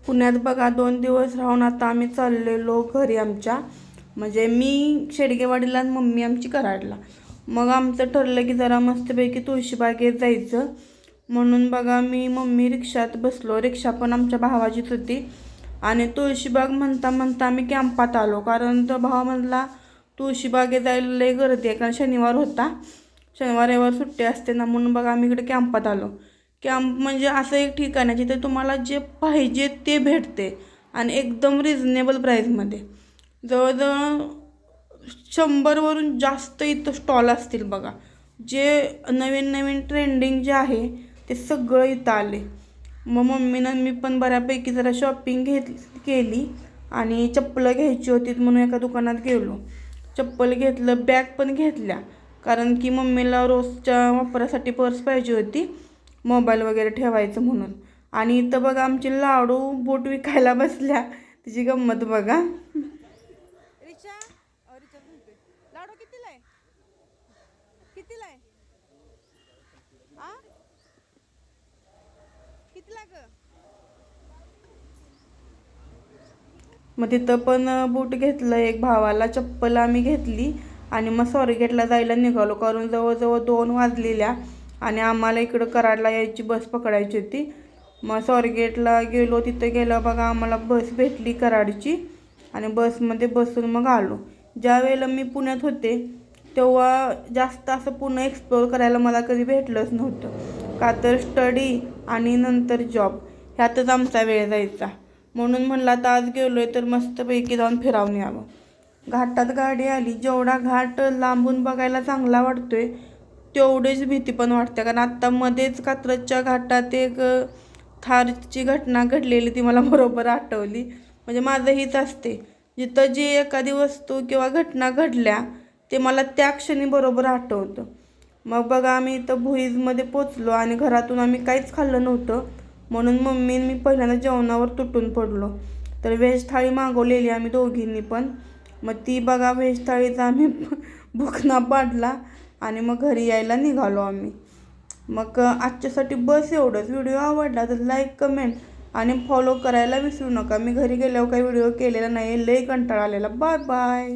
पुण्यात बघा 2 दिवस राहून आता आम्ही चाललेलो घरी आमच्या. म्हणजे मी शेडगेवाडीला आणि मम्मी आमची कराडला. मग आमचं ठरलं की जरा मस्तपैकी तुळशीबागेत जायचं. म्हणून बघा मी मम्मी रिक्षात बसलो. रिक्षा पण आमच्या भावाचीच होती. आणि तुळशीबाग म्हणता म्हणता आम्ही कॅम्पात आलो. कारण तो भाव म्हणला तुळशीबागेत जायला लई गर्दी आहे, कारण शनिवार होता. शनिवार रविवार सुट्टी असते ना, म्हणून बघा आम्ही इकडे कॅम्पात आलो. कॅम्प म्हणजे असं एक ठिकाण आहे जिथे तुम्हाला जे पाहिजे ते भेटते आणि एकदम रिजनेबल प्राईजमध्ये. जवळजवळ 100वरून जास्त इथं स्टॉल असतील बघा. जे नवीन नवीन ट्रेंडिंग जे आहे ते सगळं इथं आले. मग मम्मीनं मी पण बऱ्यापैकी जरा शॉपिंग केली आणि चप्पलं घ्यायची होती म्हणून एका दुकानात गेलो. चप्पल घेतलं, बॅग पण घेतल्या, कारण की मम्मीला रोजच्या वापरासाठी पर्स पाहिजे होती, मोबाईल वगैरे ठेवायचं म्हणून. आणि इथं बघा आमची लाडू बोट विकायला बसल्या. तिची गंमत बघा. लाडू कितीला आहे? कितीला आहे? आ कितीला ग? मग तिथं पण बूट घेतलं एक भावाला, चप्पल आम्ही घेतली आणि मग स्वारगेटला जायला निघालो. कारण जवळजवळ 2 वाजलेल्या आणि आम्हाला इकडं कराडला यायची बस पकडायची होती. मग स्वारगेटला गेलो. तिथं गेलं बघा आम्हाला बस भेटली कराडची आणि बसमध्ये बसून मग आलो. ज्या वेळेला मी पुण्यात होते तेव्हा जास्त असं पुणे एक्सप्लोअर करायला मला कधी भेटलंच नव्हतं. का तर स्टडी आणि नंतर जॉब ह्यातच आमचा वेळ जायचा. म्हणून म्हणलं आता आज गेलो आहे तर मस्तपैकी जाऊन फिरावून यावं. घाटात गाडी आली. जेवढा घाट लांबून बघायला चांगला वाटतोय तेवढीच भीती पण वाटते. कारण आत्ता मध्येच कात्रजच्या घाटात एक थारची घटना घडलेली ती मला बरोबर आठवली. म्हणजे माझं हीच असते, जिथं जी एखादी वस्तू किंवा घटना घडल्या ते मला त्या क्षणी बरोबर आठवतं. मग बघा आम्ही इथं भुईजमध्ये पोचलो आणि घरातून आम्ही काहीच खाल्लं नव्हतं. म्हणून मम्मी मी पहिल्यांदा जेवणावर तुटून पडलो. तर व्हेज थाळी मागवलेली आम्ही दोघींनी पण. मग ती बघा व्हेज थाळीचा आम्ही भुकना पाडला आणि मग घरी यायला निघालो आम्ही. मग आजच्यासाठी बस एवढंच. व्हिडिओ आवडला तर लाईक, कमेंट आणि फॉलो करायला विसरू नका. मी घरी गेल्यावर काही व्हिडिओ केलेला नाही, लई कंटाळा आलेला. Bye bye.